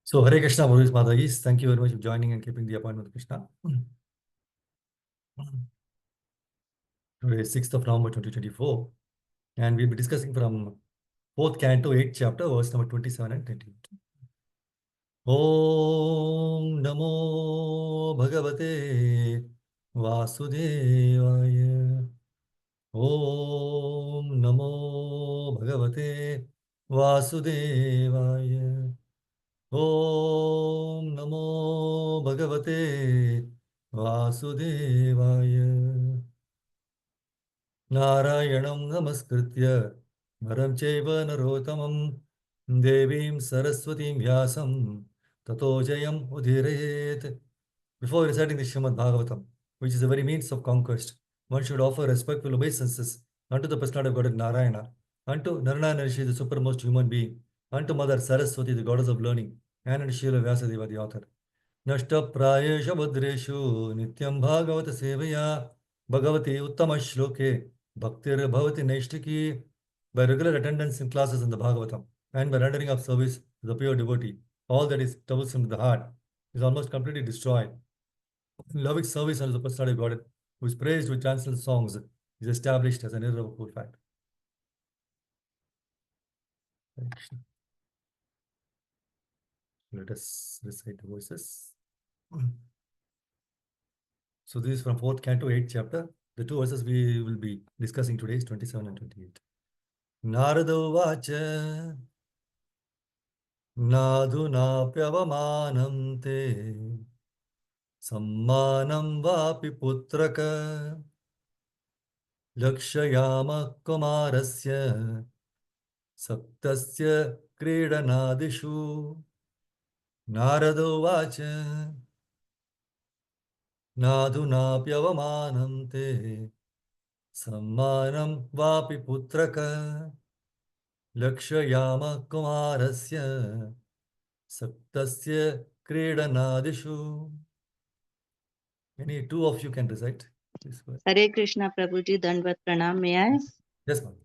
So, Hare Krishna, Bhagavad Mataji. Thank you very much for joining and keeping the appointment with Krishna. Today is 6th of November 2024, and we'll be discussing from 4th Canto, 8th chapter, verse number 27 and 28. Om Namo Bhagavate Vasudevaya. Om Namo Bhagavate Vasudevaya. Om Namo Bhagavate Vasudevaya. Narayanam Namaskritya Naram Chaiva Narottamam Devim Saraswatim Vyasam Tato Jayam Udhirayet. Before reciting the Srimad Bhagavatam, which is the very means of conquest, one should offer respectful obeisances unto the personality of Godhead Narayana, unto Narayana Rishi, the supermost human being, unto Mother Saraswati, the goddess of learning, and unto Srila Vyasadeva, the author. Nashta Prayesha Bhadreshu Nityam Bhagavata Sevaya Bhagavati Uttama Shloke Bhaktir Bhavati Naishtiki. By regular attendance in classes in the Bhagavatam and by rendering of service to the pure devotee, all that is troublesome to the heart is almost completely destroyed. Loving service unto the personality of Godhead, who is praised with transcendental songs, is established as an irrevocable fact. Let us recite the verses. So this is from 4th Canto, 8th chapter. The two verses we will be discussing today is 27 and 28. Narada Vacha Nadhunapyavamanam te Sammanam vapi putraka Lakshayama kumarasya Saptasya Kridanadishu. Narado Vacha Nadhunapyavamanam te Sammanam vapi putraka Lakshayama kumarasya Saptasya Kridanadishu. Any two of you can recite. Please go ahead. Hare Krishna Prabhuji, Dandvat Pranam, may I? Yes, ma'am.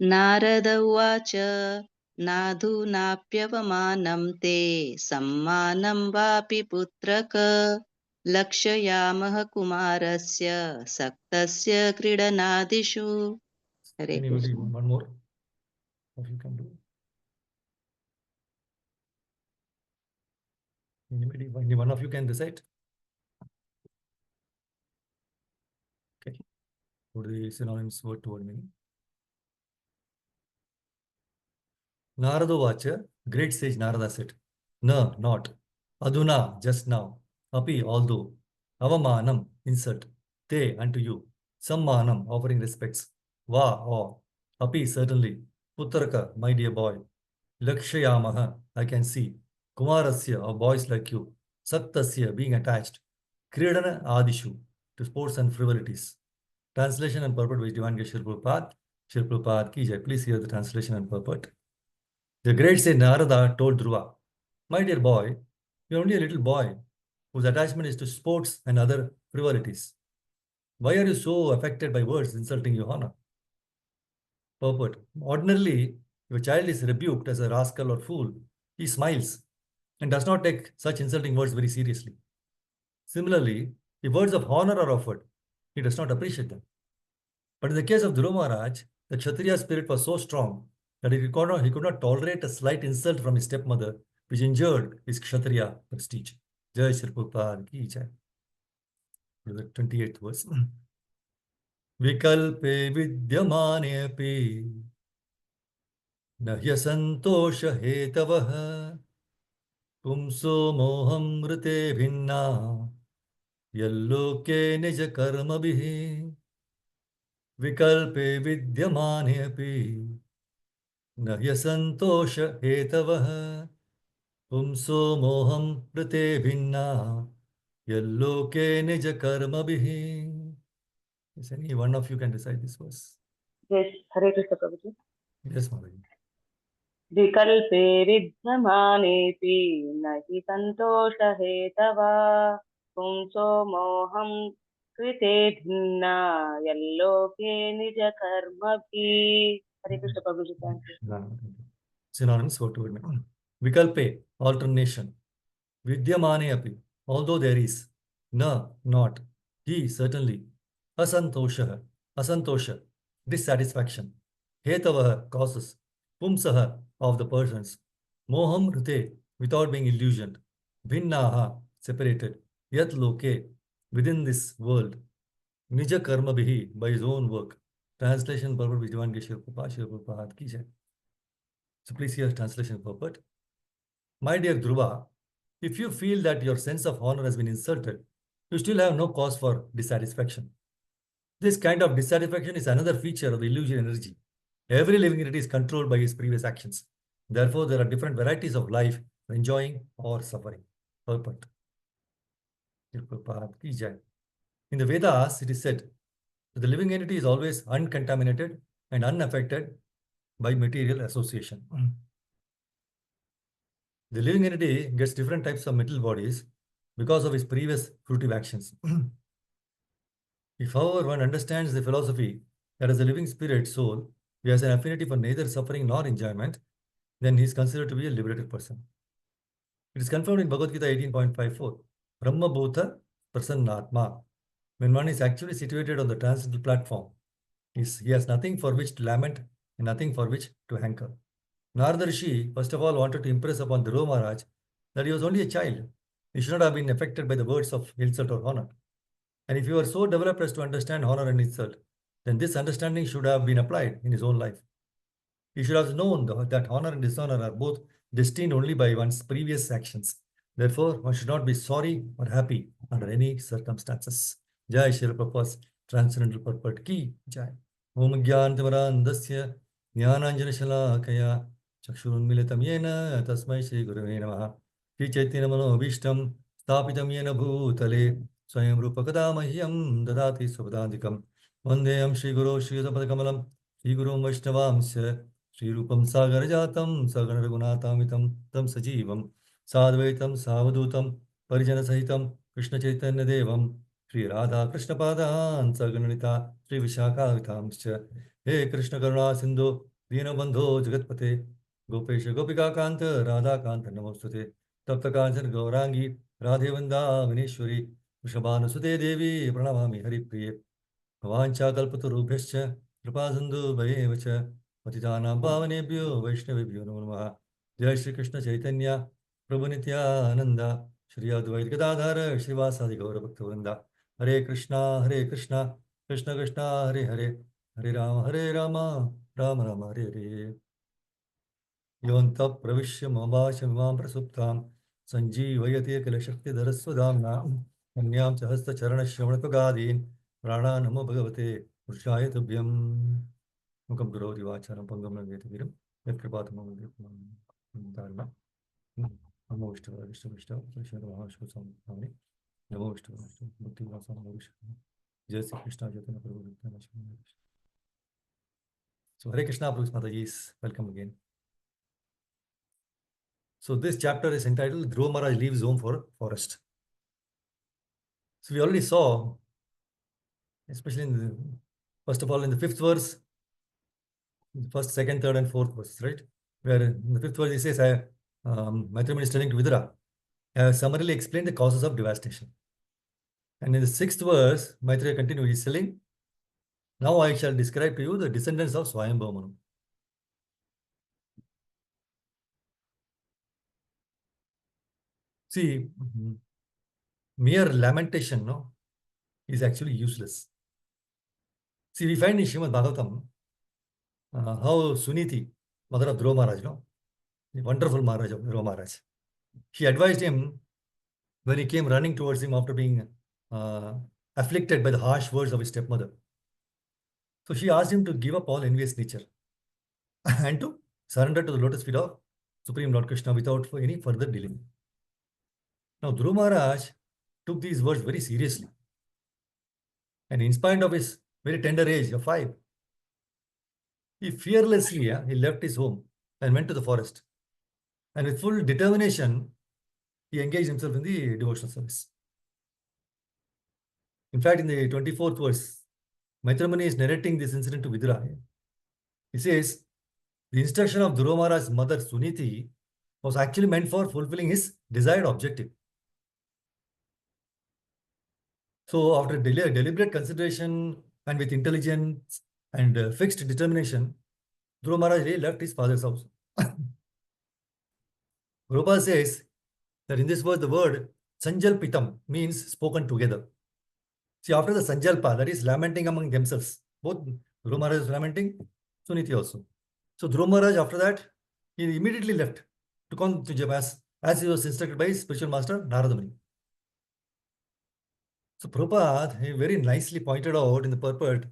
Narada Uvacha Nadhunapyavamanam te Sammanam vapi putraka Lakshayamah kumarasya Saktasya kridanadishu. Hare Anybody, Krishna. one more of you can do. Anybody, any one of you can recite. Okay. What are the synonyms word to word meaning? Narada Vacha, great sage Narada said, No, not. Aduna, just now. Api, although. Avamanam, insult. Te, unto you. Sammanam, offering respects. Va, or. Api, certainly. Putraka, my dear boy. Lakshayamaha, I can see. Kumarasya, or boys like you. Saktasya, being attached. Kridana Adishu, to sports and frivolities. Translation and purport by Divine Geshe Prabhupada. Shri Prabhupada ki jai. Please hear the translation and purport. The great sage Narada told Dhruva, My dear boy, you're only a little boy whose attachment is to sports and other frivolities. Why are you so affected by words insulting your honor? Purport. Ordinarily, if a child is rebuked as a rascal or fool, he smiles and does not take such insulting words very seriously. Similarly, if words of honor are offered, he does not appreciate them. But in the case of Dhruva Maharaj, the Kshatriya spirit was so strong that he could not tolerate a slight insult from his stepmother, which injured his Kshatriya prestige. Jai Shri Prabhupada ki jai. The 28th verse. Vikalpe vidyamanepi nahya santosha hetavah pumso moham rite bhinna yalloke nija karma bihi. Vikalpe vidyamanepi nahya santosha hetavah pumso moham rite bhinna yalloke nija karma bihi. Is any one of you can recite this verse? Yes, Hare Krishna Prabhuji. Yes, Mataji. विकल्पे विद्यमानेऽपि न हि सन्तोषहेतवा पुंसो मोहं कृते भिन्ना यल्लोके निजकर्मभिः. Hare Krishna Prabhuji, thank you. Synonyms word to word meaning. Vikalpe, alternation. Vidyamane api, although there is. Na, not. He, certainly. Asantosha, asantosha, dissatisfaction. Hetavaha, causes. Pumsaha, of the persons. Moham rite, without being illusioned. Bhinnaha, separated. Yat loke, within this world. Nija karma bihi, by his own work. Translation purport Vijwan Geshir Prabhupada ki jai. So please hear translation purport. My dear Dhruva, if you feel that your sense of honor has been insulted, you still have no cause for dissatisfaction. This kind of dissatisfaction is another feature of the illusion energy. Every living entity is controlled by his previous actions. Therefore, there are different varieties of life, enjoying or suffering. Purport. In the Vedas, it is said that the living entity is always uncontaminated and unaffected by material association. The living entity gets different types of mental bodies because of his previous fruitive actions. If, however, one understands the philosophy that as a living spirit soul, he has an affinity for neither suffering nor enjoyment, then he is considered to be a liberated person. It is confirmed in Bhagavad Gita 18.54. Brahma Bhuta Prasannatma. When one is actually situated on the transcendental platform, he has nothing for which to lament and nothing for which to hanker. Narada Rishi, first of all, wanted to impress upon Dhruva Maharaj that he was only a child. He should not have been affected by the words of insult or honor. And if you are so developed as to understand honor and insult, then this understanding should have been applied in his own life. He should have known that honor and dishonor are both destined only by one's previous actions. Therefore, one should not be sorry or happy under any circumstances. Jai Shri Prabhupada's transcendental purport ki jai. Om Gyantamarandasya Jnananjana Shalakaya Chakshurunmilitam Yena Tasmai Shri Gurave Namaha Shri Chaitanya Manobhishtam Stapitam Yena Bhutale Swayam Rupakada Mahyam Dadati Subhadadikam Vandeyam Shri Guru Shri Sapadakamalam Shri Guru Vaishnavamsya Shri Rupam Sagar Jatam Sagar Raghunatamitam Tam Sajivam Sadvaitam Savadutam Parijana Sahitam Krishna Chaitanya Devam Shri Radha Krishna Padan Sagananita Shri Vishaka Vitamsya He Krishna Karuna Sindhu Dinabandho Jagatpate Gopesha Gopika Kanta Radha Kanta Namostute Tapta Kanchan Gaurangi Radhe Vanda Vineshwari Vrishabhanu Sute Devi Pranamami Hari Priye Vavancha Kalpatarubhyascha Kripasindhu Bhayevacha Patitanam Pavanebhyo Vaishnavebhyo Namo Namaha Jai Shri Krishna Chaitanya Prabhu Nityananda Shri Advaita Gadadhara Srivasadi Gaura Bhaktivinoda Hare Krishna Krishna Krishna Hare Hare Hare Rama Rama Rama Hare Hare Yonta Pravishya Mabhasha Mimam Prasuptam Sanjeevayate Kila Shakti Dharasvadhamna Anyam Chahasta Charana Shravanakagadin Prana Namo Bhagavate Purushaya Tubhyam Mukam Guru Divacharam Pangam Nagetiviram Yakripatamam Dharma Namo Vishnu Vishnu Vishnu Vishnu Mahashku Samani Namo Vishnu Vishnu Bhakti Vasam Vishnu Jai Sri Krishna Chaitanya Prabhu Nityananda. So Hare Krishna Prabhu Mataji, welcome again. So this chapter is entitled Dhruva Maharaj leaves home for forest. So we already saw, especially in the, first of all, in the fifth verse, the first, second, third, and fourth verse, right? Where in the fifth verse he says, Maitreya Muni is telling to Vidura, I have summarily explained the causes of devastation. And in the sixth verse, Maitreya continues, he is telling, now I shall describe to you the descendants of Swayambhava Manu. See, mere lamentation, no, is actually useless. See, we find in Srimad Bhagavatam how Suniti, mother of Dhruva Maharaj, no, the wonderful Maharaj of Dhruva Maharaj, she advised him when he came running towards him after being afflicted by the harsh words of his stepmother. So she asked him to give up all envious nature and to surrender to the lotus feet of Supreme Lord Krishna without any further delay. Now, Dhruva Maharaj took these words very seriously. And in spite of his very tender age of 5, he fearlessly he left his home and went to the forest. And with full determination, he engaged himself in the devotional service. In fact, in the 24th verse, Maitreya Muni is narrating this incident to Vidura. He says, the instruction of Dhruva Maharaj's mother Suniti was actually meant for fulfilling his desired objective. So after deliberate consideration and with intelligence and fixed determination, Dhruva Maharaj really left his father's house. Prabhupada says that in this verse, the word Sanjalpitam means spoken together. See, after the Sanjalpa, that is lamenting among themselves. Both Dhruva Maharaj is lamenting, Suniti also. So Dhruva Maharaj, after that, he immediately left to come to Jamas as he was instructed by his spiritual master Narada Muni. So Prabhupada, he very nicely pointed out in the purport,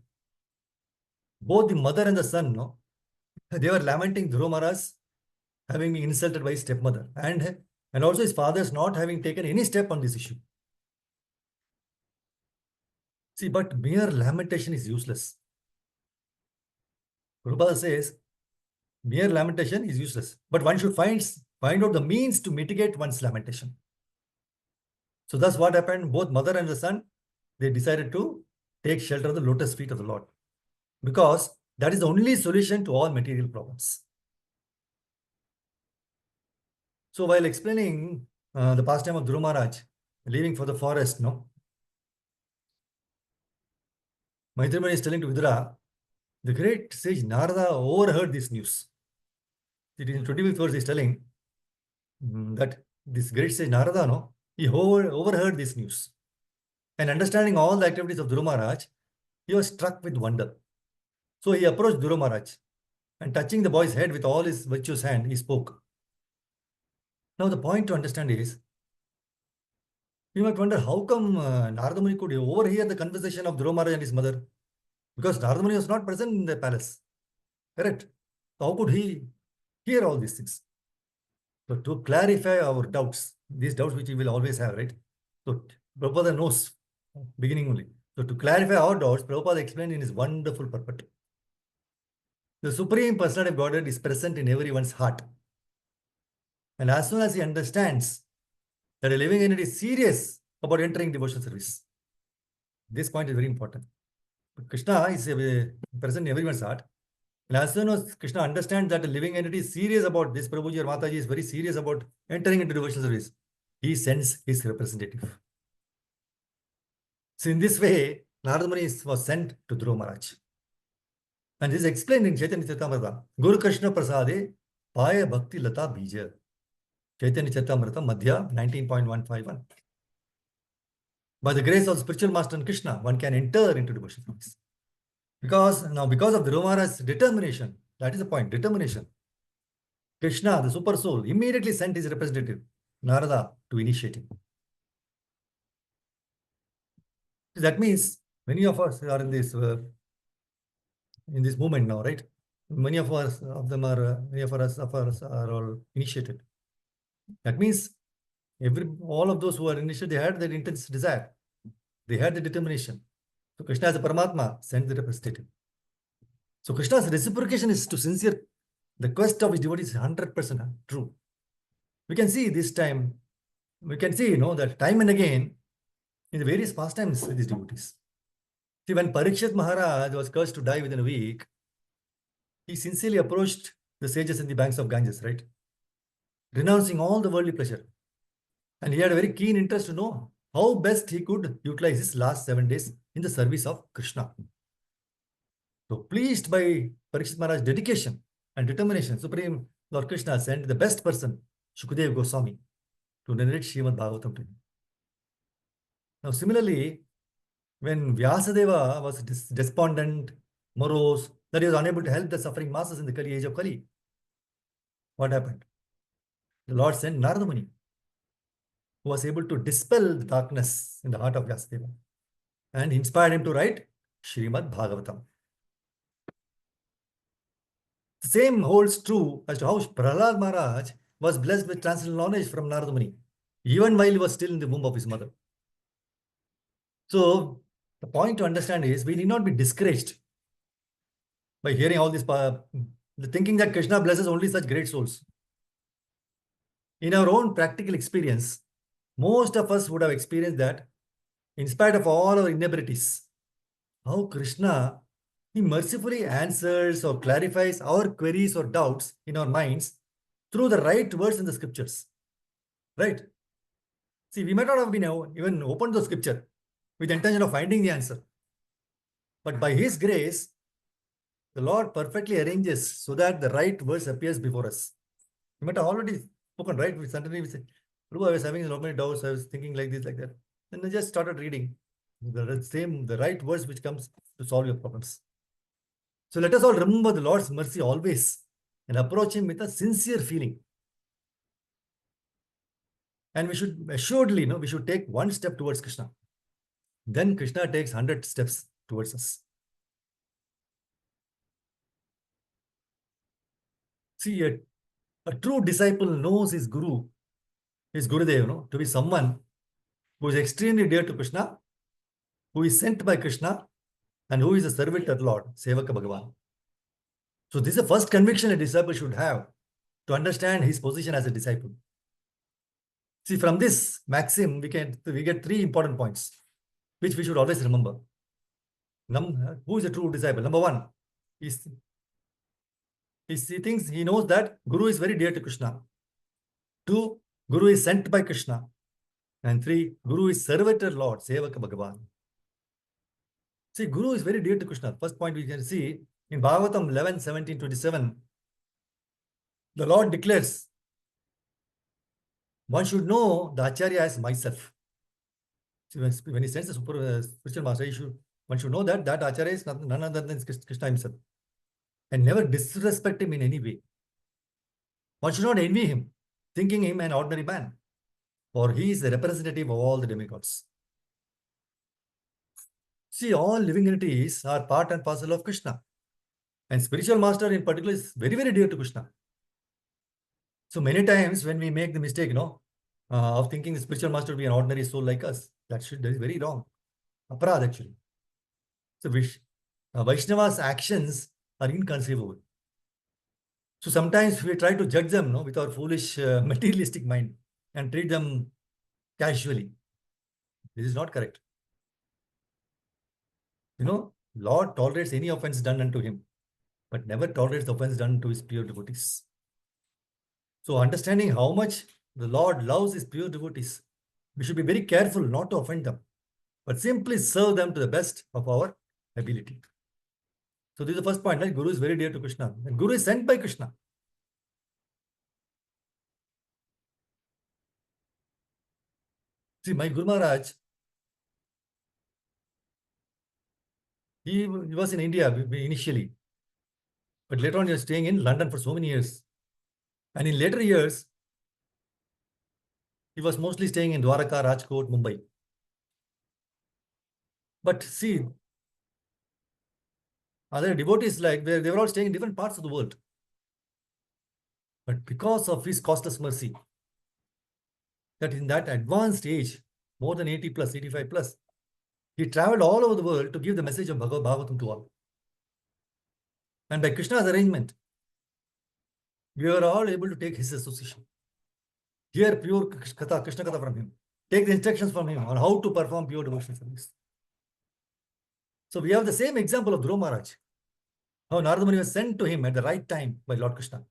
both the mother and the son, no, they were lamenting Dhruva Maharaj having been insulted by his stepmother and also his father's not having taken any step on this issue. See, but mere lamentation is useless. Prabhupada says, mere lamentation is useless, but one should find out the means to mitigate one's lamentation. So that's what happened. Both mother and the son, they decided to take shelter of the lotus feet of the Lord, because that is the only solution to all material problems. So while explaining the pastime of Dhruva Maharaj, leaving for the forest, no, Maitreya Muni is telling to Vidura, the great sage Narada overheard this news. It is in 25th verse, he is telling that this great sage Narada, no, he overheard this news. And understanding all the activities of Dhruva Maharaj, he was struck with wonder. So he approached Dhruva Maharaj and touching the boy's head with all his virtuous hand, he spoke. Now the point to understand is, you might wonder how come Narada Muni could overhear the conversation of Dhruva Maharaj and his mother? Because Narada Muni was not present in the palace. Correct? So how could he hear all these things? So to clarify our doubts, these doubts which we will always have, right? So Prabhupada knows, beginning only. So to clarify our doubts, Prabhupada explained in his wonderful purport. The Supreme Personality of Godhead is present in everyone's heart. And as soon as he understands that a living entity is serious about entering devotional service, this point is very important. Krishna is present in everyone's heart. And as soon as Krishna understands that a living entity is serious about this, Prabhuji or Mataji is very serious about entering into devotional service, he sends his representative. So in this way, Narada Muni was sent to Dhruva Maharaj. And this is explained in Chaitanya Charitamrita. Guru Krishna Prasade Paya Bhakti Lata Bija. Chaitanya Charitamrita Madhya 19.151. By the grace of spiritual master and Krishna, one can enter into devotional service. Because of Dhruva Maharaj's determination, that is the point, determination. Krishna, the super soul, immediately sent his representative, Narada, to initiate him. That means many of us are in this movement now, right? Many of us are all initiated. That means all of those who are initiated, they had that intense desire. They had the determination. So Krishna as a Paramatma sent the representative. So Krishna's reciprocation is to sincere. The quest of his devotees is 100% true. We can see this time, that time and again in the various pastimes with his devotees. See, when Parikshit Maharaj was cursed to die within a week, he sincerely approached the sages in the banks of Ganges, right? Renouncing all the worldly pleasure. And he had a very keen interest to know how best he could utilize his last 7 days in the service of Krishna. So pleased by Parikshit Maharaj's dedication and determination, Supreme Lord Krishna sent the best person, Shukadeva Goswami, to narrate Srimad Bhagavatam to him. Now similarly, when Vyasadeva was despondent, morose, that he was unable to help the suffering masses in the Kali age of Kali, what happened? The Lord sent Narada Muni, who was able to dispel the darkness in the heart of Vyasadeva and inspired him to write Srimad Bhagavatam. The same holds true as to how Prahlad Maharaj was blessed with transcendental knowledge from Narada Muni, even while he was still in the womb of his mother. So, the point to understand is we need not be discouraged by hearing all this, thinking that Krishna blesses only such great souls. In our own practical experience, most of us would have experienced that, in spite of all our inabilities, how Krishna, he mercifully answers or clarifies our queries or doubts in our minds through the right words in the scriptures. Right? See, we might not have been even opened the scripture with the intention of finding the answer. But by His grace, the Lord perfectly arranges so that the right verse appears before us. You might have already spoken, right? We suddenly we say, Prabhu, I was having so many doubts, I was thinking like this, like that. Then I just started reading the right verse which comes to solve your problems. So let us all remember the Lord's mercy always and approach Him with a sincere feeling. And we should assuredly, we should take one step towards Krishna. Then Krishna takes 100 steps towards us. See, a true disciple knows his Guru, his Gurudev, to be someone who is extremely dear to Krishna, who is sent by Krishna, and who is a servant of Lord, Sevaka Bhagavan. So this is the first conviction a disciple should have to understand his position as a disciple. See, from this maxim, we get 3 important points, which we should always remember. Who is a true disciple? Number 1, he knows that Guru is very dear to Krishna. 2, Guru is sent by Krishna. And 3, Guru is servitor Lord, Sevaka Bhagavan. See, Guru is very dear to Krishna. First point we can see in Bhagavatam 11, 17, 27. The Lord declares, one should know the Acharya as myself. See, when he sends the spiritual master, one should know that Acharya is none other than Krishna himself. And never disrespect him in any way. One should not envy him, thinking him an ordinary man. For he is the representative of all the demigods. See, all living entities are part and parcel of Krishna. And spiritual master in particular is very, very dear to Krishna. So many times when we make the mistake, of thinking the spiritual master to be an ordinary soul like us, that is very wrong. Aparad actually. So Vaishnava's actions are inconceivable. So sometimes we try to judge them with our foolish materialistic mind and treat them casually. This is not correct. Lord tolerates any offense done unto him, but never tolerates the offense done to his pure devotees. So understanding how much the Lord loves his pure devotees, we should be very careful not to offend them, but simply serve them to the best of our ability. So this is the first point, right? Guru is very dear to Krishna. And Guru is sent by Krishna. See, my Guru Maharaj, he was in India initially, but later on he was staying in London for so many years. And in later years, he was mostly staying in Dwaraka, Rajkot, Mumbai. But see, other devotees they were all staying in different parts of the world. But because of his costless mercy, that in that advanced age, more than 80 plus, 85 plus, he traveled all over the world to give the message of Bhagavatam to all. And by Krishna's arrangement, we were all able to take his association. Hear pure Krishna Katha from him. Take the instructions from him on how to perform pure devotional service. So we have the same example of Dhruva Maharaj. How Narada Muni was sent to him at the right time by Lord Krishna.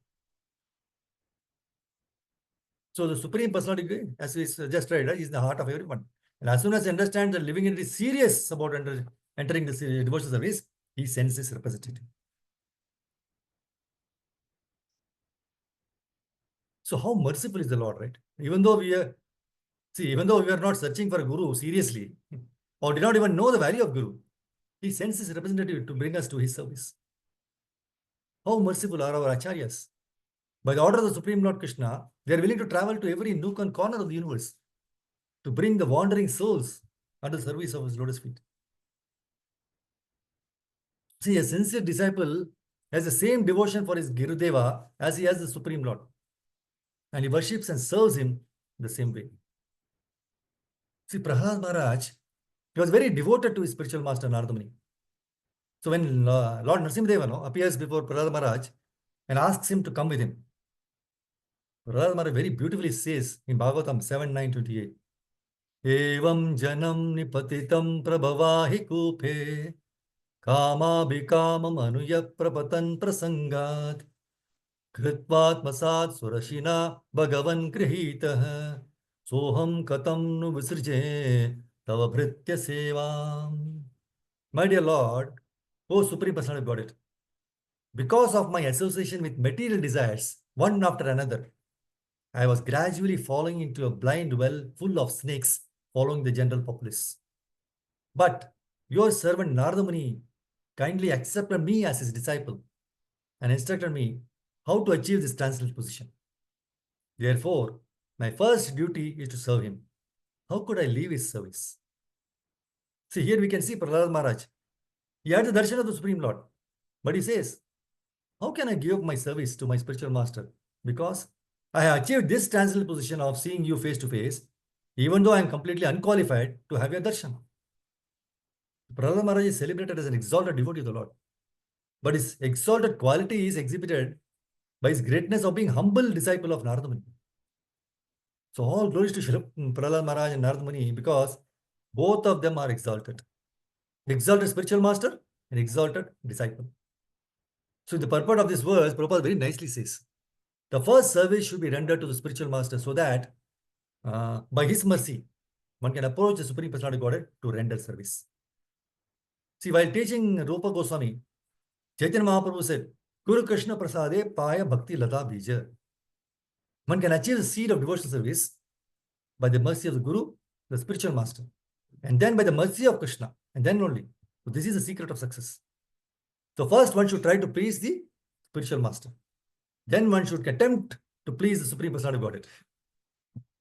So the Supreme Personality, as we just read, is the heart of everyone. And as soon as he understands that living entity is serious about entering the devotional service, he sends his representative. So how merciful is the Lord, right? Even though we are not searching for a Guru seriously, or did not even know the value of Guru, he sends his representative to bring us to his service. How merciful are our acharyas? By the order of the Supreme Lord Krishna, they are willing to travel to every nook and corner of the universe to bring the wandering souls under the service of his lotus feet. See, a sincere disciple has the same devotion for his Gurudeva as he has the Supreme Lord. And he worships and serves him the same way. See, Prahlad Maharaj, he was very devoted to his spiritual master Narada Muni. So when Lord Narasimhadeva appears before Prahlad Maharaj and asks him to come with him, Prahlad Maharaj very beautifully says in Bhagavatam 7:9-28, Evam janam nipatitam prabhavahi kupe kama bikamam anuya prapatan prasangat Kritvatmasat surashina bhagavan grihitah soham katam nu visrje tava bhritya sevam. My dear Lord, O Supreme Personality of Godhead, because of my association with material desires, one after another, I was gradually falling into a blind well full of snakes, following the general populace. But your servant Narada Muni kindly accepted me as his disciple and instructed me how to achieve this transcendental position. Therefore, my first duty is to serve him. How could I leave his service? See, here we can see Prahlad Maharaj. He had the darshan of the Supreme Lord. But he says, how can I give up my service to my spiritual master? Because I have achieved this transcendental position of seeing you face to face, even though I am completely unqualified to have your darshan. Prahlad Maharaj is celebrated as an exalted devotee of the Lord. But his exalted quality is exhibited by his greatness of being humble disciple of Narada Muni. So all glories to Shri Prahlad Maharaj and Narada Muni because both of them are exalted. Exalted spiritual master and exalted disciple. So the purport of this verse, Prabhupada very nicely says, the first service should be rendered to the spiritual master so that by his mercy, one can approach the Supreme Personality of Godhead to render service. See, while teaching Rupa Goswami, Chaitanya Mahaprabhu said, Guru Krishna Prasade Paya Bhakti Lata Bija. One can achieve the seed of devotional service by the mercy of the Guru, the spiritual master, and then by the mercy of Krishna, and then only. So this is the secret of success. So first one should try to please the spiritual master. Then one should attempt to please the Supreme Personality of Godhead.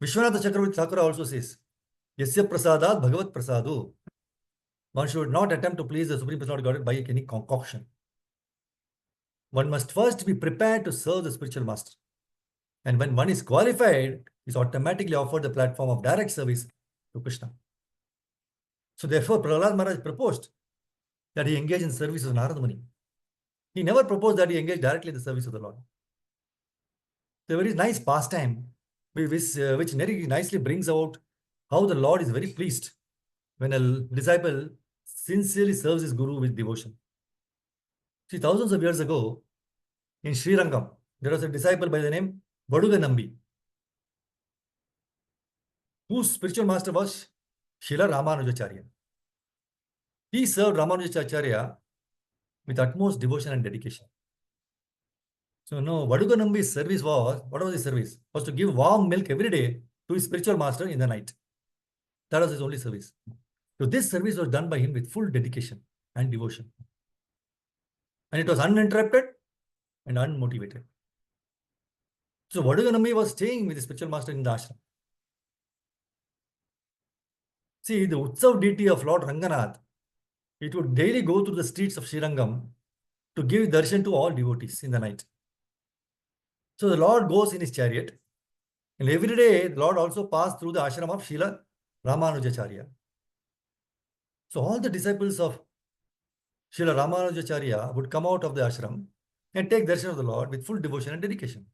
Vishwanatha Chakravarti Thakur also says, Yasya Prasadat Bhagavat Prasadu. One should not attempt to please the Supreme Personality of Godhead by any concoction. One must first be prepared to serve the spiritual master. And when one is qualified, is automatically offered the platform of direct service to Krishna. So therefore, Prahlad Maharaj proposed that he engage in service of Narada Muni. He never proposed that he engage directly in the service of the Lord. The very nice pastime, which very nicely brings out how the Lord is very pleased when a disciple sincerely serves his Guru with devotion. See, thousands of years ago, in Sri Rangam, there was a disciple by the name Vaduga Nambi, whose spiritual master was Srila Ramanujacharya. He served Ramanujacharya with utmost devotion and dedication. So, no, Vaduga Nambi's service was, what was his service? Was to give warm milk every day to his spiritual master in the night. That was his only service. So, this service was done by him with full dedication and devotion. And it was uninterrupted and unmotivated. So, Vaduga Nambi was staying with his spiritual master in the ashram. See, the Utsav deity of Lord Ranganath, it would daily go through the streets of Srirangam to give darshan to all devotees in the night. So the Lord goes in his chariot, and every day the Lord also passed through the ashram of Srila Ramanujacharya. So all the disciples of Srila Ramanujacharya would come out of the ashram and take darshan of the Lord with full devotion and dedication.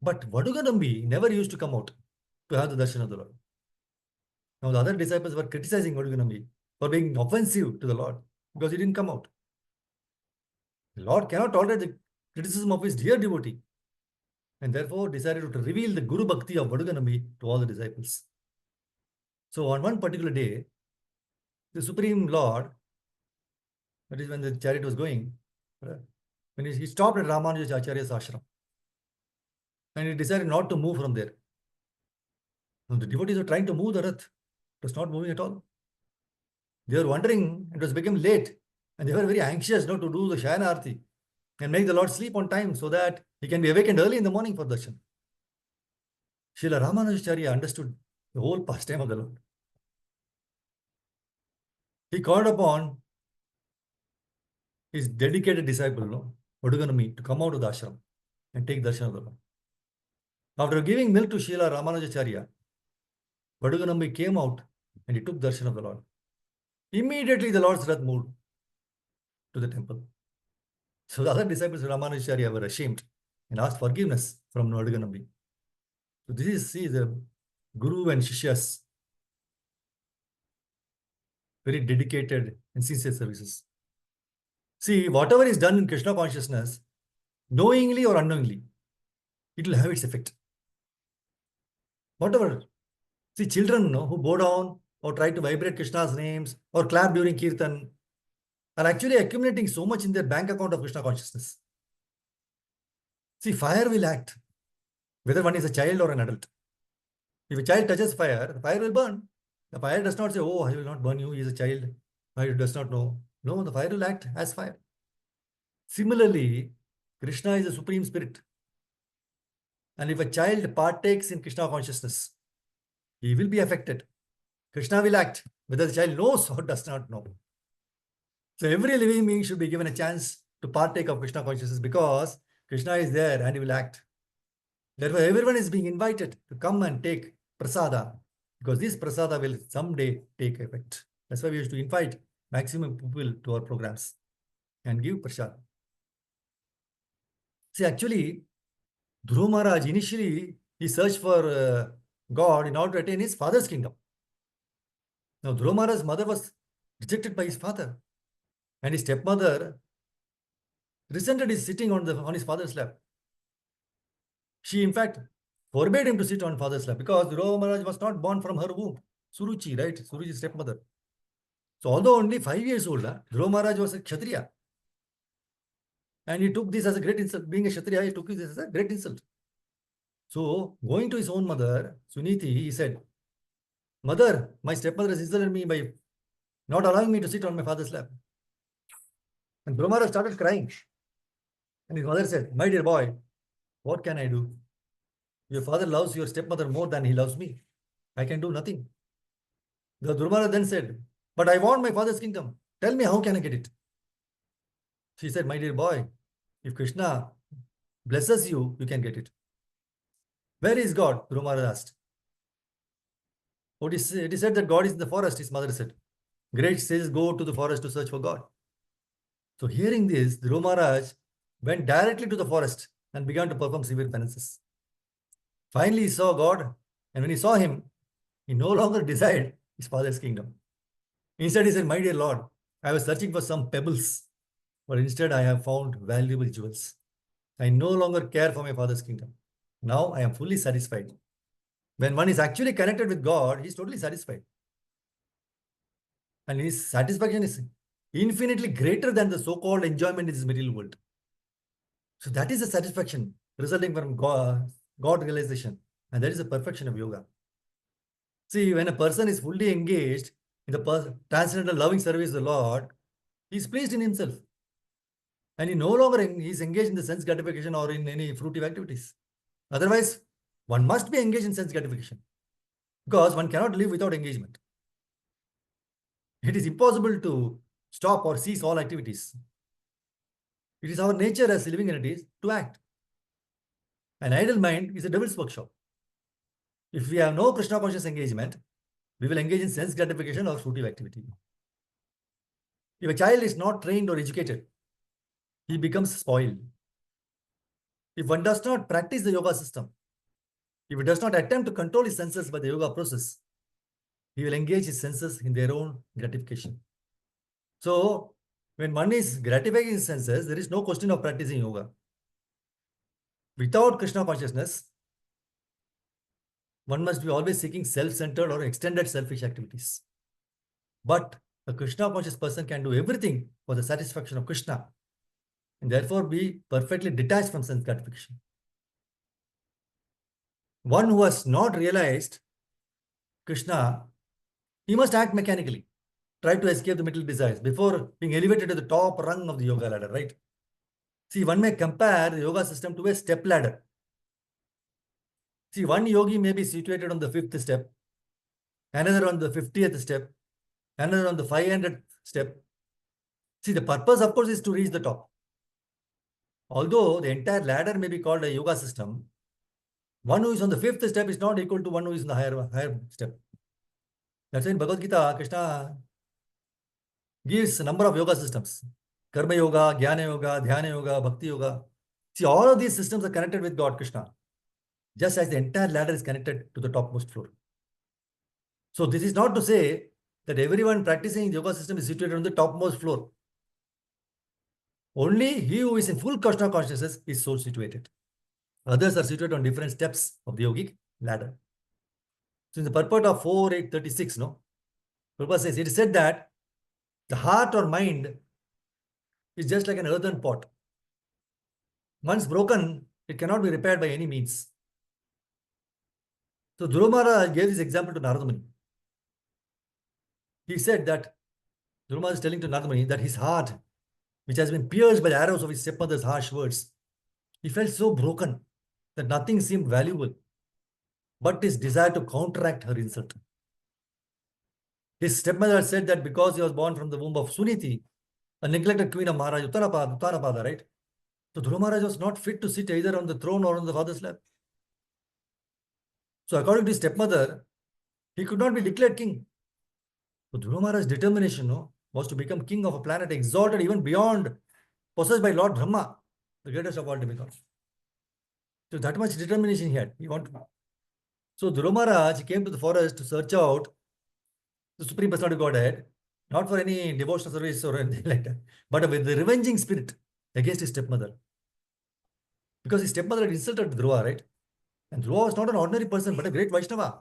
But Vaduga Nambi never used to come out to have the darshan of the Lord. Now the other disciples were criticizing Vaduga Nambi for being offensive to the Lord because he didn't come out. The Lord cannot tolerate the criticism of his dear devotee, and therefore decided to reveal the Guru Bhakti of Vaduga Nambi to all the disciples. So on one particular day, the Supreme Lord, that is when the chariot was going, when he stopped at Ramanujacharya's ashram, and he decided not to move from there. Now the devotees were trying to move the rath. It was not moving at all. They were wondering, it was becoming late, and they were very anxious not to do the Shayana Arti and make the Lord sleep on time so that he can be awakened early in the morning for darshan. Srila Ramanujacharya understood the whole pastime of the Lord. He called upon his dedicated disciple, Vaduga Nambi, to come out of the ashram and take darshan of the Lord. After giving milk to Srila Ramanujacharya, Vaduga Nambi came out and he took darshan of the Lord. Immediately the Lord's wrath moved to the temple. So the other disciples of Ramanujacharya were ashamed and asked forgiveness from Vaduga Nambi. So this is, see, the Guru and Shishyas, very dedicated and sincere services. See, whatever is done in Krishna consciousness knowingly or unknowingly, it will have its effect. Whatever. See, children who bow down or try to vibrate Krishna's names or clap during Kirtan are actually accumulating so much in their bank account of Krishna consciousness. See, fire will act, whether one is a child or an adult. If a child touches fire, the fire will burn. The fire does not say, oh, I will not burn you, he is a child. Fire does not know. No, the fire will act as fire. Similarly, Krishna is the Supreme Spirit. And if a child partakes in Krishna consciousness, he will be affected. Krishna will act, whether the child knows or does not know. So every living being should be given a chance to partake of Krishna consciousness because Krishna is there and he will act. Therefore, everyone is being invited to come and take prasada because this prasada will someday take effect. That's why we used to invite maximum people to our programs and give prasad. See, actually, Dhruva Maharaj initially he searched for God in order to attain his father's kingdom. Now, Dhruva Maharaj's mother was rejected by his father, and his stepmother resented his sitting on his father's lap. She, in fact, forbade him to sit on father's lap because Dhruva Maharaj was not born from her womb. Suruchi, right? Suruchi's stepmother. So, although only 5 years old, Dhruva Maharaj was a Kshatriya. And he took this as a great insult. Being a Kshatriya, he took this as a great insult. So, going to his own mother, Suniti, he said, Mother, my stepmother has insulted me by not allowing me to sit on my father's lap. And Dhruva Maharaj started crying. And his mother said, My dear boy, what can I do? Your father loves your stepmother more than he loves me. I can do nothing. The Dhruva Maharaj then said, But I want my father's kingdom. Tell me, how can I get it? She said, My dear boy, if Krishna blesses you, you can get it. Where is God? Dhruva Maharaj asked. It is said that God is in the forest, his mother said. Great sages go to the forest to search for God. So hearing this, Dhruva Maharaj went directly to the forest and began to perform severe penances. Finally, he saw God, and when he saw him, he no longer desired his father's kingdom. Instead, he said, My dear Lord, I was searching for some pebbles, but instead I have found valuable jewels. I no longer care for my father's kingdom. Now I am fully satisfied. When one is actually connected with God, he is totally satisfied. And his satisfaction is infinitely greater than the so-called enjoyment in this material world. So that is the satisfaction resulting from God realization. And that is the perfection of yoga. See, when a person is fully engaged in the transcendental loving service of the Lord, he is pleased in himself. And he no longer is engaged in the sense gratification or in any fruitive activities. Otherwise, one must be engaged in sense gratification because one cannot live without engagement. It is impossible to stop or cease all activities. It is our nature as living entities to act. An idle mind is a devil's workshop. If we have no Krishna conscious engagement, we will engage in sense gratification or fruitive activity. If a child is not trained or educated, he becomes spoiled. If one does not practice the yoga system, if he does not attempt to control his senses by the yoga process, he will engage his senses in their own gratification. So, when one is gratifying his senses, there is no question of practicing yoga. Without Krishna consciousness, one must be always seeking self-centered or extended selfish activities. But a Krishna conscious person can do everything for the satisfaction of Krishna and therefore be perfectly detached from sense gratification. One who has not realized Krishna, he must act mechanically, try to escape the material desires before being elevated to the top rung of the yoga ladder, right? See, one may compare the yoga system to a step ladder. See, one yogi may be situated on the 5th step, another on the 50th step, another on the 500th step. See, the purpose, of course, is to reach the top. Although the entire ladder may be called a yoga system, one who is on the 5th step is not equal to one who is in the higher step. That's why in Bhagavad Gita, Krishna gives a number of yoga systems. Karma yoga, Jnana yoga, Dhyana yoga, Bhakti yoga. See, all of these systems are connected with God, Krishna, just as the entire ladder is connected to the topmost floor. So this is not to say that everyone practicing the yoga system is situated on the topmost floor. Only he who is in full Krishna consciousness is so situated. Others are situated on different steps of the yogic ladder. So in the purport of 4.836, no, Prabhupada says, it is said that the heart or mind is just like an earthen pot. Once broken, it cannot be repaired by any means. So Dhruva Maharaj gave this example to Narada Muni. He said that Dhruva Maharaj is telling to Narada Muni that his heart, which has been pierced by the arrows of his stepmother's harsh words, he felt so broken that nothing seemed valuable but his desire to counteract her insult. His stepmother had said that because he was born from the womb of Suniti, a neglected queen of Maharaj Uttarapada, right? So Dhruva Maharaj was not fit to sit either on the throne or on the father's lap. So according to his stepmother, he could not be declared king. So Dhruva Maharaj's determination, no, was to become king of a planet exalted even beyond, possessed by Lord Brahma, the greatest of all demigods. So that much determination he had. He wanted. So Dhruva Maharaj came to the forest to search out the Supreme Personality of Godhead, not for any devotional service or anything like that, but with the revenging spirit against his stepmother. Because his stepmother had insulted Dhruva, right? And Dhruva was not an ordinary person, but a great Vaishnava.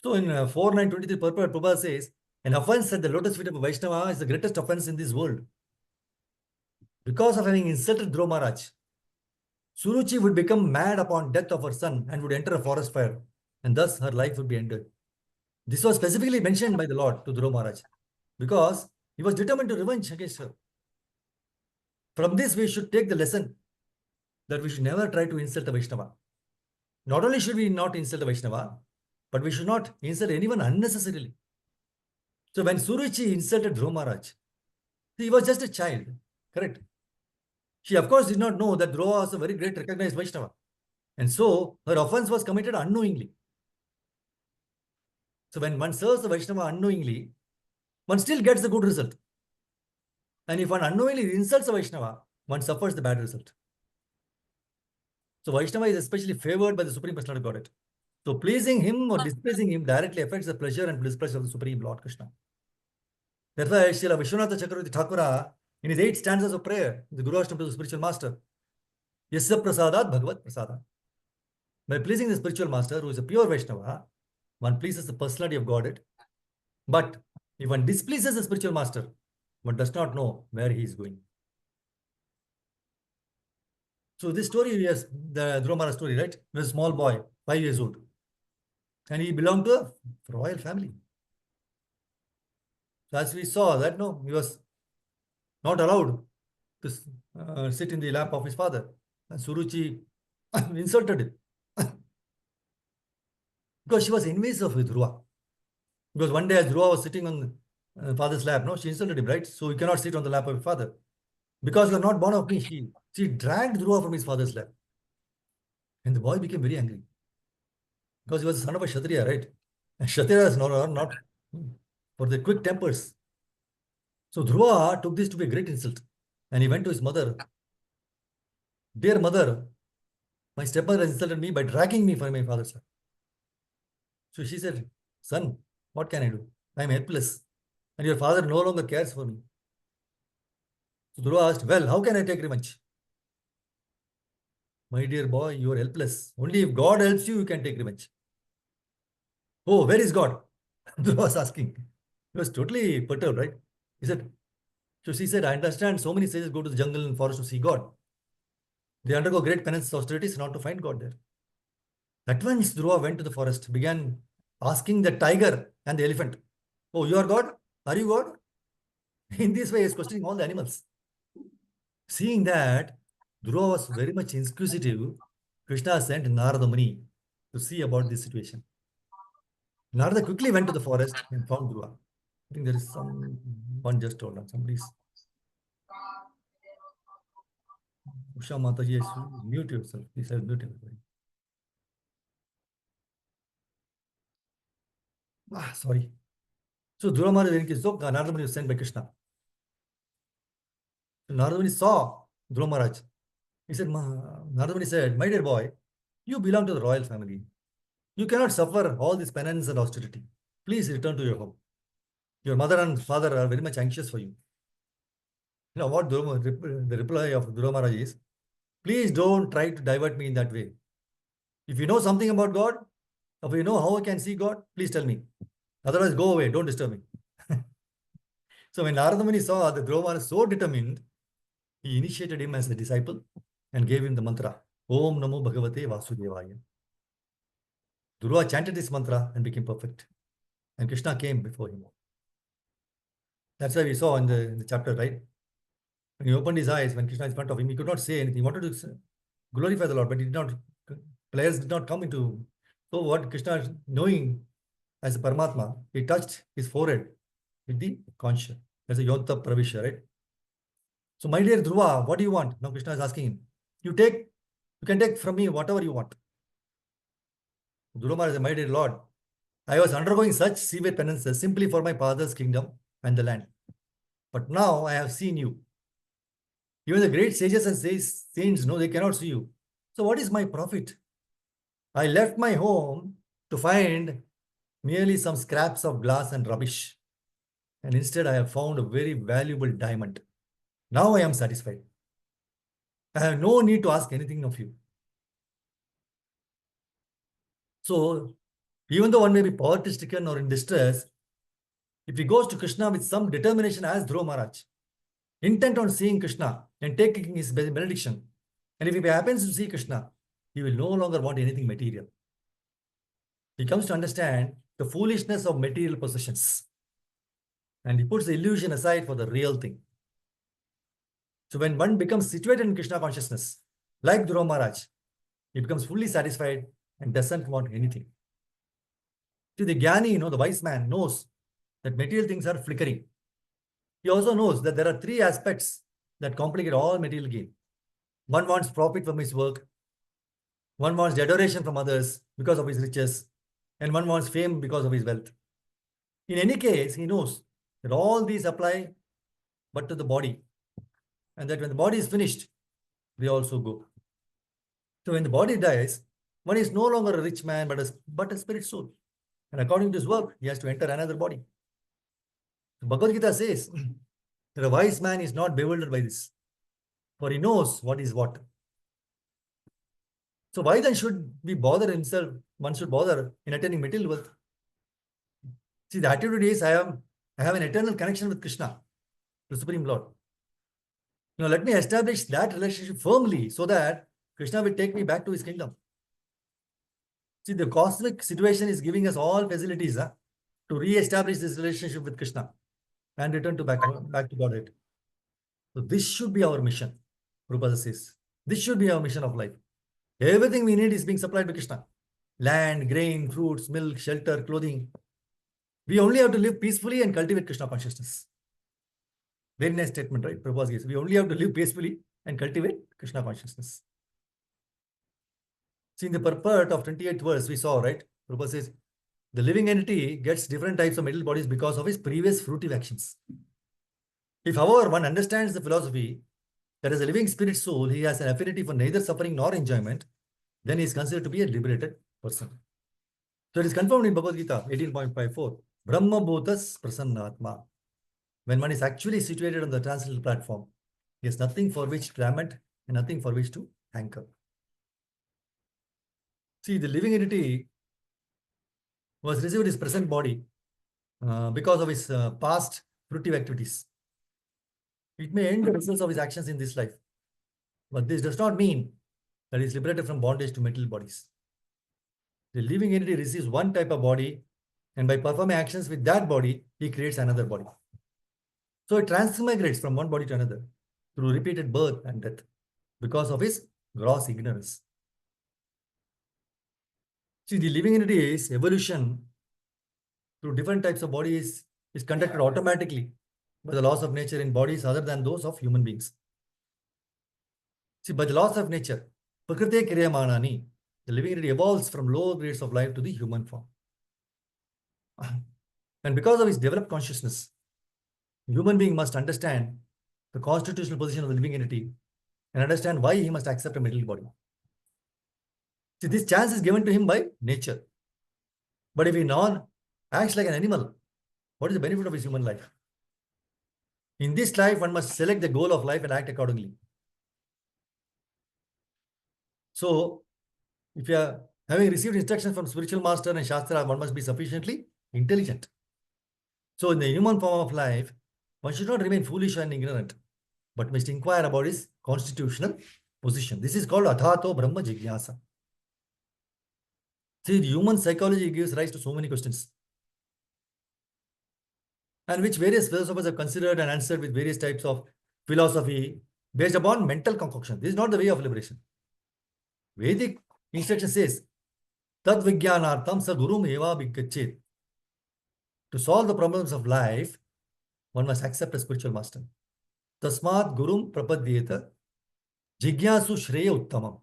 So in 4923 purport, Prabhupada says, an offense at the lotus feet of a Vaishnava is the greatest offense in this world. Because of having insulted Dhruva Maharaj, Suruchi would become mad upon death of her son and would enter a forest fire, and thus her life would be ended. This was specifically mentioned by the Lord to Dhruva Maharaj, because he was determined to revenge against her. From this, we should take the lesson that we should never try to insult a Vaishnava. Not only should we not insult a Vaishnava, but we should not insult anyone unnecessarily. So when Suruchi insulted Dhruva Maharaj, he was just a child, correct? She, of course, did not know that Dhruva was a very great recognized Vaishnava. And so her offense was committed unknowingly. So when one serves the Vaishnava unknowingly, one still gets the good result. And if one unknowingly insults a Vaishnava, one suffers the bad result. So Vaishnava is especially favored by the Supreme Personality of Godhead. So pleasing him or displeasing him directly affects the pleasure and displeasure of the Supreme Lord Krishna. That's why Srila Vishwanatha Chakravarti Thakura, in his 8 stanzas of prayer, the Guru Ashtam to the spiritual master, Yasya Prasadat Bhagavat Prasada. By pleasing the spiritual master, who is a pure Vaishnava, one pleases the personality of Godhead. But if one displeases the spiritual master, one does not know where he is going. So this story is the Dhruva Maharaj story, right? He was a small boy, 5 years old. And he belonged to a royal family. So as we saw that, no, he was not allowed to sit in the lap of his father. And Suruchi insulted him. Because she was envious of Dhruva. Because one day as Dhruva was sitting on father's lap, no, she insulted him, right? So he cannot sit on the lap of his father. Because you are not born of me, she dragged Dhruva from his father's lap. And the boy became very angry. Because he was the son of a Kshatriya, right? And Kshatriyas are not for their quick tempers. So Dhruva took this to be a great insult. And he went to his mother. Dear mother, my stepmother has insulted me by dragging me from my father's lap. So she said, son, what can I do? I am helpless. And your father no longer cares for me. So Dhruva asked, well, how can I take revenge? My dear boy, you are helpless. Only if God helps you, you can take revenge. Oh, where is God? Dhruva was asking. He was totally perturbed, right? He said, so she said, I understand so many sages go to the jungle and forest to see God. They undergo great penance austerities not to find God there. At once, Dhruva went to the forest, began asking the tiger and the elephant, oh, you are God? Are you God? In this way, he is questioning all the animals. Seeing that, Dhruva was very much inquisitive. Krishna sent Narada Muni to see about this situation. Narada quickly went to the forest and found Dhruva. I think there is one just told on somebody's. Usha Mataji, yes, mute yourself. Please have mute everybody. Sorry. So Dhruva Maharaj in his Narada Muni was sent by Krishna. So Narada Muni saw Dhruva Maharaj. He said, Narada Muni said, my dear boy, you belong to the royal family. You cannot suffer all this penance and austerity. Please return to your home. Your mother and father are very much anxious for you. What the reply of Dhruva Maharaj is, please don't try to divert me in that way. If you know something about God, if you know how I can see God, please tell me. Otherwise, go away, don't disturb me. So when Narada Muni saw that Dhruva Maharaj so determined, he initiated him as a disciple and gave him the mantra, Om Namo Bhagavate Vasudevaya. Dhruva chanted this mantra and became perfect. And Krishna came before him. That's why we saw in the chapter, right? When he opened his eyes, when Krishna is in front of him, he could not say anything. He wanted to glorify the Lord, but he did not. Players did not come into. So what Krishna, knowing as a Paramatma, he touched his forehead with the conscience. That's a Yonta Pravisha, right? So, my dear Dhruva, what do you want? Now Krishna is asking him. You can take from me whatever you want. Dhruva Maharaj said, my dear Lord, I was undergoing such severe penances simply for my father's kingdom and the land. But now I have seen you. Even the great sages and saints know they cannot see you. So what is my profit? I left my home to find merely some scraps of glass and rubbish. And instead I have found a very valuable diamond. Now I am satisfied. I have no need to ask anything of you. So even though one may be poverty-stricken or in distress, if he goes to Krishna with some determination as Dhruva Maharaj, intent on seeing Krishna and taking his benediction, and if he happens to see Krishna, he will no longer want anything material. He comes to understand the foolishness of material possessions. And he puts the illusion aside for the real thing. So when one becomes situated in Krishna consciousness, like Dhruva Maharaj, he becomes fully satisfied and doesn't want anything. See, the Jnani, the wise man, knows that material things are flickering. He also knows that there are three aspects that complicate all material gain. One wants profit from his work, one wants adoration from others because of his riches, and one wants fame because of his wealth. In any case, he knows that all these apply but to the body, and that when the body is finished, they also go. So when the body dies, one is no longer a rich man but a spirit soul. And according to his work, he has to enter another body. The Bhagavad Gita says that a wise man is not bewildered by this, for he knows what is what. So why then should we bother himself? One should bother in attaining material wealth. See, the attitude is I have an eternal connection with Krishna, the Supreme Lord. Let me establish that relationship firmly so that Krishna will take me back to his kingdom. See, the cosmic situation is giving us all facilities to re-establish this relationship with Krishna and return to back to Godhead. So this should be our mission, Prabhupada says. This should be our mission of life. Everything we need is being supplied by Krishna. Land, grain, fruits, milk, shelter, clothing. We only have to live peacefully and cultivate Krishna consciousness. Very nice statement, right? Prabhupada says, we only have to live peacefully and cultivate Krishna consciousness. See, in the purport of 28th verse, we saw, right? Prabhupada says, the living entity gets different types of material bodies because of his previous fruitive actions. If, however, one understands the philosophy that as a living spirit soul, he has an affinity for neither suffering nor enjoyment, then he is considered to be a liberated person. So it is confirmed in Bhagavad Gita 18.54, Brahma Bhutas Prasannatma. When one is actually situated on the transcendental platform, he has nothing for which to lament and nothing for which to hanker. See, the living entity was received his present body because of his past fruitive activities. It may end the results of his actions in this life, but this does not mean that he is liberated from bondage to material bodies. The living entity receives one type of body, and by performing actions with that body, he creates another body. So it transmigrates from one body to another through repeated birth and death because of his gross ignorance. See, the living entity's evolution through different types of bodies is conducted automatically by the laws of nature in bodies other than those of human beings. See, by the laws of nature, Prakriti Kriyamanani, the living entity evolves from lower grades of life to the human form. And because of his developed consciousness, human being must understand the constitutional position of the living entity and understand why he must accept a material body. See, this chance is given to him by nature. But if he acts like an animal, what is the benefit of his human life? In this life, one must select the goal of life and act accordingly. So, if you are having received instructions from spiritual master and Shastra, one must be sufficiently intelligent. So, in the human form of life, one should not remain foolish and ignorant, but must inquire about his constitutional position. This is called Athato Brahma Jigyasa. See, the human psychology gives rise to so many questions, and which various philosophers have considered and answered with various types of philosophy based upon mental concoction. This is not the way of liberation. Vedic instruction says, Tad Vijnanartham sa gurum eva bhikachet. To solve the problems of life, one must accept a spiritual master. Tasmat gurum prapadyeta jigyasu shreya uttamam.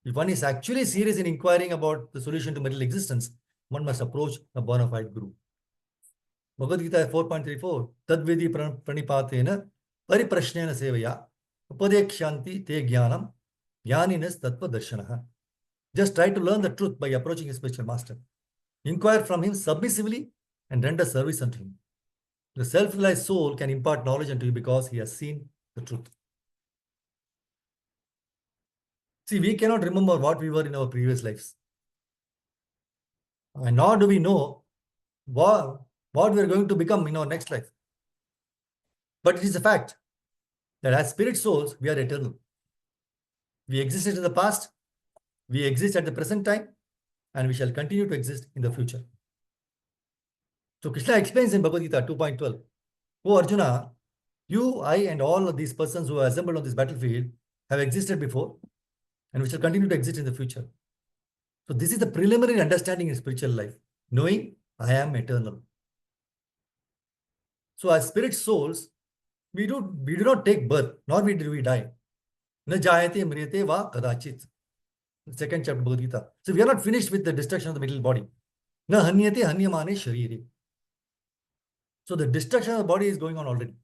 If one is actually serious in inquiring about the solution to material existence, one must approach a bona fide guru. Bhagavad Gita 4.34 Tadvidi pranipatena pariprashnena sevaya upadekshanti te jnanam jnaninas tattva darshanaha. Just try to learn the truth by approaching a spiritual master. Inquire from him submissively and render service unto him. The self-realized soul can impart knowledge unto you because he has seen the truth. See, we cannot remember what we were in our previous lives. And nor do we know what we are going to become in our next life. But it is a fact that as spirit souls, we are eternal. We existed in the past, we exist at the present time, and we shall continue to exist in the future. So Krishna explains in Bhagavad Gita 2.12, O Arjuna, you, I, and all of these persons who are assembled on this battlefield have existed before, and we shall continue to exist in the future. So this is the preliminary understanding in spiritual life, knowing I am eternal. So as spirit souls, we do not take birth, nor do we die. Na jayate mriyate va kadachit. Second chapter Bhagavad Gita. So we are not finished with the destruction of the material body. Na hanyate hanyamane sharire. So the destruction of the body is going on already.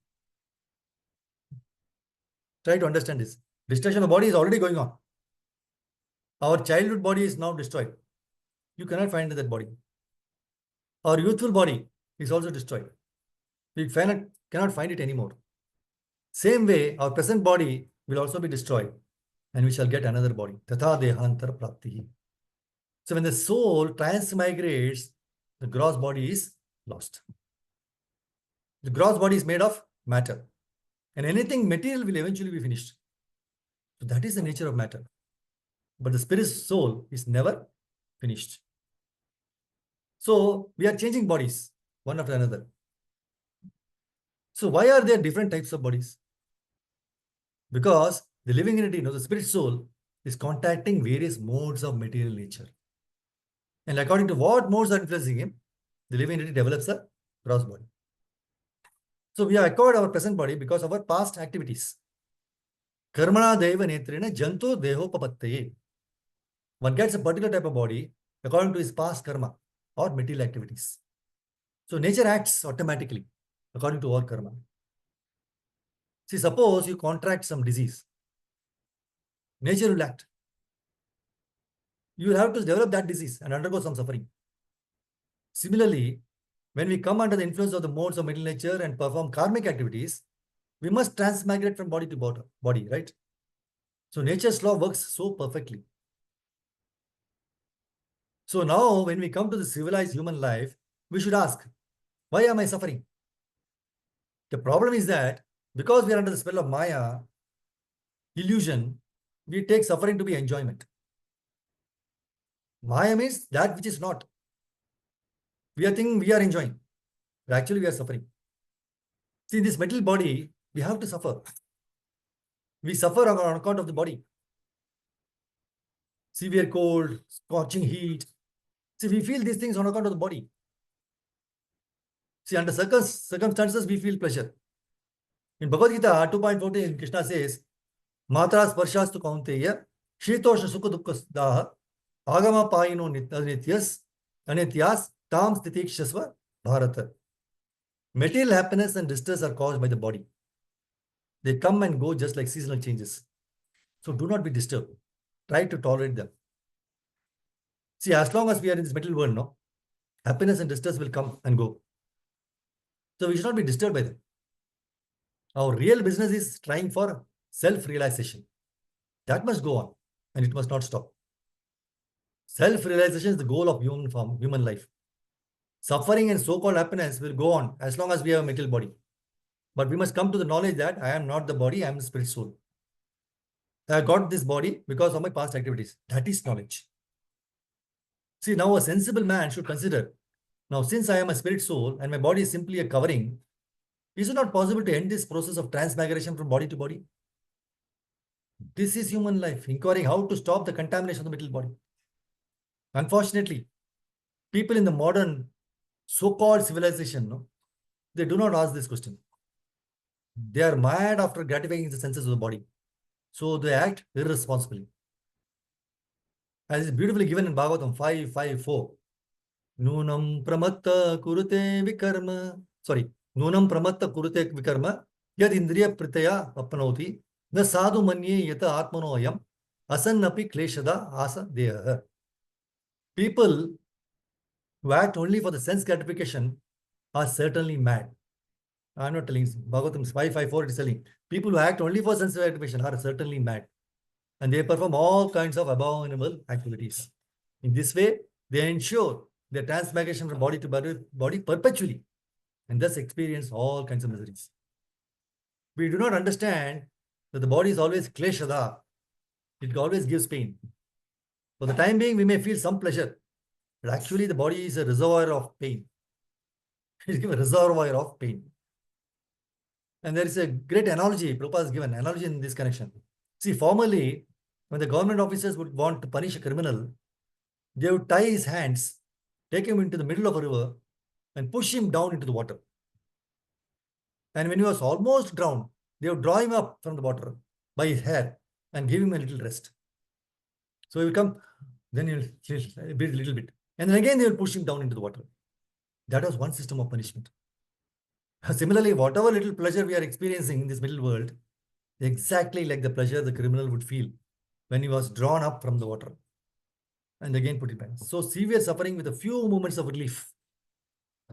Try to understand this. Destruction of the body is already going on. Our childhood body is now destroyed. You cannot find that body. Our youthful body is also destroyed. We cannot find it anymore. Same way, our present body will also be destroyed, and we shall get another body. Tatha dehantar praptihi. So when the soul transmigrates, the gross body is lost. The gross body is made of matter, and anything material will eventually be finished. So that is the nature of matter. But the spirit soul is never finished. So we are changing bodies one after another. So why are there different types of bodies? Because the living entity, the spirit soul, is contacting various modes of material nature. And according to what modes are influencing him, the living entity develops a gross body. So we have acquired our present body because of our past activities. Karmana deva netrena janto dehopapattaye. One gets a particular type of body according to his past karma or material activities. So nature acts automatically according to our karma. See, suppose you contract some disease. Nature will act. You will have to develop that disease and undergo some suffering. Similarly, when we come under the influence of the modes of material nature and perform karmic activities, we must transmigrate from body to body, right? So nature's law works so perfectly. So now when we come to the civilized human life, we should ask, why am I suffering? The problem is that because we are under the spell of Maya, illusion, we take suffering to be enjoyment. Maya means that which is not. We are thinking we are enjoying, but actually we are suffering. See, in this material body, we have to suffer. We suffer on account of the body. Severe cold, scorching heat. See, we feel these things on account of the body. See, under circumstances, we feel pleasure. In Bhagavad Gita 2.14, Krishna says, Matra sparshastu kaunteya, shitosha sukha dukkha daha, agama payino anityas, tam stitikshasva bharata. Material happiness and distress are caused by the body. They come and go just like seasonal changes. So do not be disturbed. Try to tolerate them. See, as long as we are in this material world, no, happiness and distress will come and go. So we should not be disturbed by them. Our real business is trying for self-realization. That must go on and it must not stop. Self-realization is the goal of human life. Suffering and so-called happiness will go on as long as we have a material body. But we must come to the knowledge that I am not the body, I am the spirit soul. I got this body because of my past activities. That is knowledge. See, now a sensible man should consider, now since I am a spirit soul and my body is simply a covering, is it not possible to end this process of transmigration from body to body? This is human life, inquiring how to stop the contamination of the material body. Unfortunately, people in the modern so-called civilization, no, they do not ask this question. They are mad after gratifying the senses of the body. So they act irresponsibly. As is beautifully given in Bhagavatam 5:5-4. Nunam pramatta kurute vikarma. Sorry. Nunam pramatta kurute vikarma. Yad indriya pritaya appanoti. Na sadhu manye yata atmano ayam. Asannapi kleshada asa deha. People who act only for the sense gratification are certainly mad. I'm not telling Bhagavatam 5:5-4 it is telling. People who act only for sense gratification are certainly mad. And they perform all kinds of abominable activities. In this way, they ensure their transmigration from body to body perpetually and thus experience all kinds of miseries. We do not understand that the body is always kleshada. It always gives pain. For the time being, we may feel some pleasure, but actually the body is a reservoir of pain. It is a reservoir of pain. And there is a great analogy, Prabhupada has given analogy in this connection. See, formerly, when the government officers would want to punish a criminal, they would tie his hands, take him into the middle of a river, and push him down into the water. And when he was almost drowned, they would draw him up from the water by his hair and give him a little rest. So he will come, then he will breathe a little bit. And then again, they will push him down into the water. That was one system of punishment. Similarly, whatever little pleasure we are experiencing in this middle world, exactly like the pleasure the criminal would feel when he was drawn up from the water and again put it back. So severe suffering with a few moments of relief.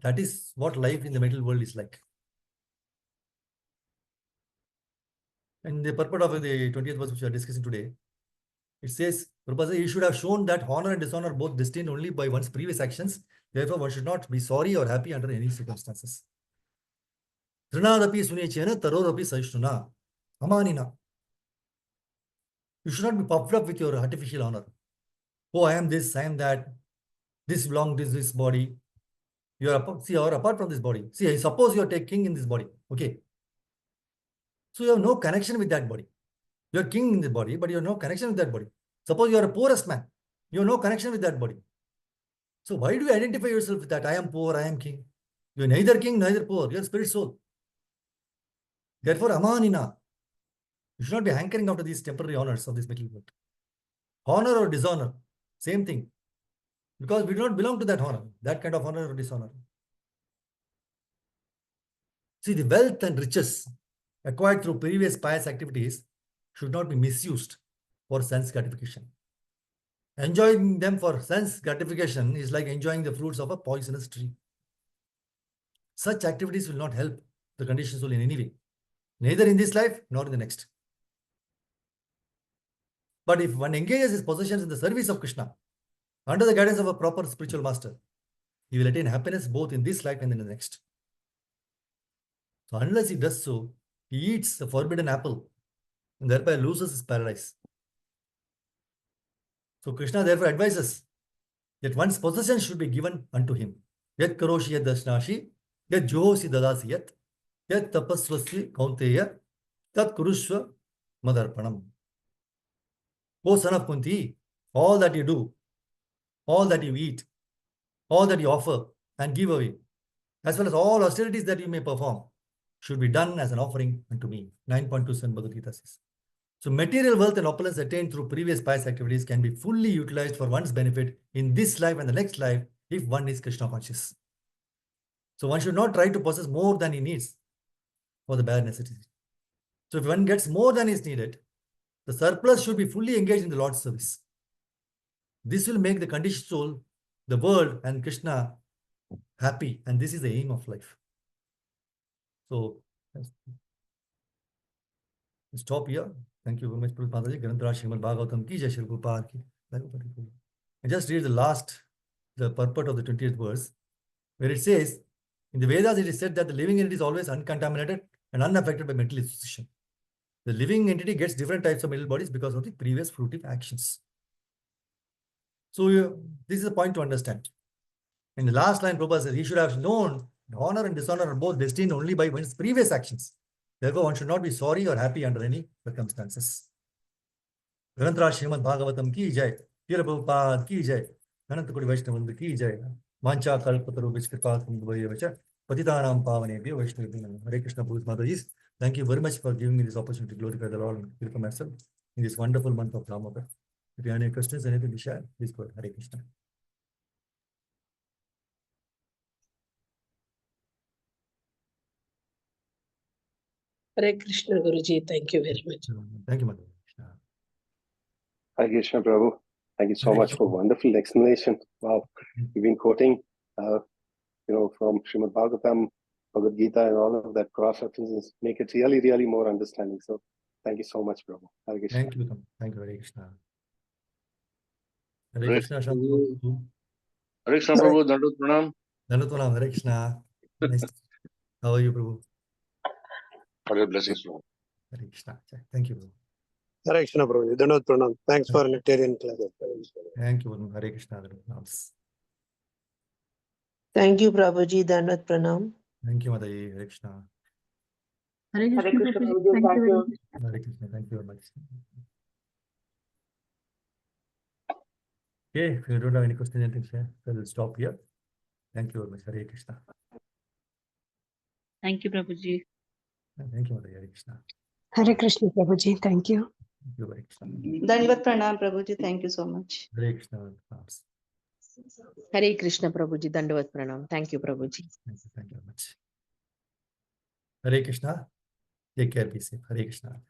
That is what life in the material world is like. And the purport of the 20th verse which we are discussing today, it says, Prabhupada, you should have shown that honor and dishonor are both destined only by one's previous actions. Therefore, one should not be sorry or happy under any circumstances. Trinadapi sunechena tarorapi saishnuna. Amanina. You should not be puffed up with your artificial honor. Oh, I am this, I am that. This belongs to this body. You are apart from this body. See, suppose you are king in this body. Okay. So you have no connection with that body. You are king in the body, but you have no connection with that body. Suppose you are a poorest man. You have no connection with that body. So why do you identify yourself with that? I am poor, I am king. You are neither king, neither poor. You are spirit soul. Therefore, amanina. You should not be hankering after these temporary honors of this material world. Honor or dishonor, same thing. Because we do not belong to that honor, that kind of honor or dishonor. See, the wealth and riches acquired through previous pious activities should not be misused for sense gratification. Enjoying them for sense gratification is like enjoying the fruits of a poisonous tree. Such activities will not help the conditioned soul in any way, neither in this life nor in the next. But if one engages his possessions in the service of Krishna, under the guidance of a proper spiritual master, he will attain happiness both in this life and in the next. So unless he does so, he eats the forbidden apple and thereby loses his paradise. So Krishna therefore advises that one's possession should be given unto him. Yat karoshi yat dashnashi, yat johosi dadasi yat tapaswasya kaunteya, tat kurushva madarpanam. O son of Kunti, all that you do, all that you eat, all that you offer and give away, as well as all austerities that you may perform, should be done as an offering unto me. 9.27 Bhagavad Gita says. So material wealth and opulence attained through previous pious activities can be fully utilized for one's benefit in this life and the next life if one is Krishna conscious. So one should not try to possess more than he needs for the bare necessities. So if one gets more than is needed, the surplus should be fully engaged in the Lord's service. This will make the conditioned soul, the world, and Krishna happy. And this is the aim of life. So stop here. Thank you very much, Prabhu Mataji. Granthara Srimad Bhagavatam ki jai, Shri Prabhupada ki. And just read the purport of the 20th verse, where it says, in the Vedas it is said that the living entity is always uncontaminated and unaffected by mental association. The living entity gets different types of mental bodies because of the previous fruitive actions. So this is a point to understand. In the last line, Prabhupada says, he should have known honor and dishonor are both destined only by one's previous actions. Therefore, one should not be sorry or happy under any circumstances. Granthara Srimad Bhagavatam ki jai. Shri Prabhupada ki jai. Ananta Koti Vaishnavanda ki jai. Mancha kalpataru vichkripa sindhuvaya vacha. Patitanam pavanebhyo Vaishnavibhyo namaha. Hare Krishna, Prabhu Mataji. Thank you very much for giving me this opportunity to glorify the Lord and purify myself in this wonderful month of Ramadan. If you have any questions, anything to share, please go ahead. Hare Krishna. Hare Krishna, Guruji. Thank you very much. Thank you, Mother. Hare Krishna, Prabhu. Thank you so Hare much Krishna. for wonderful explanation. Wow, you've been quoting, from Srimad Bhagavatam, Bhagavad Gita, and all of that cross references make it really, really more understanding. So, thank you so much, Prabhu. Hare Krishna. Thank you. Thank you, Hare Krishna. Hare Hare Krishna, Krishna, Shambhu. Hare Krishna, Prabhu. Dandavat Pranam. Dandavat, Hare Krishna. Nice. How are you, Prabhu? Hare blessings, Prabhu. Hare Krishna. Thank you, Prabhu. Hare Krishna, Prabhu. Dandavat Pranam. Thanks for nectarian class. Thank you, Prabhu. Hare Krishna. Dandavat. Thank you, Prabhuji. Dandavat Pranam. Thank you, Mataji. Hare Krishna. Hare Hare Krishna, Krishna, Prabhuji. Prabhuji. Thank you Thank very you. much. Hare Krishna. Thank you very much. Okay, if you don't have any questions, anything to share, we'll stop here. Thank you very much. Hare Krishna. Thank you, Prabhuji. Thank you, Mataji. Hare Krishna. Hare Krishna, Prabhuji. Thank you. Thank you, Hare Krishna. Dandavat Pranam, Prabhuji. Thank you so much. Hare Krishna. Hare Krishna, Prabhuji. Dandavat Pranam. Thank you, Prabhuji. Thank you very much. Hare Krishna. Take care, be safe. Hare Krishna.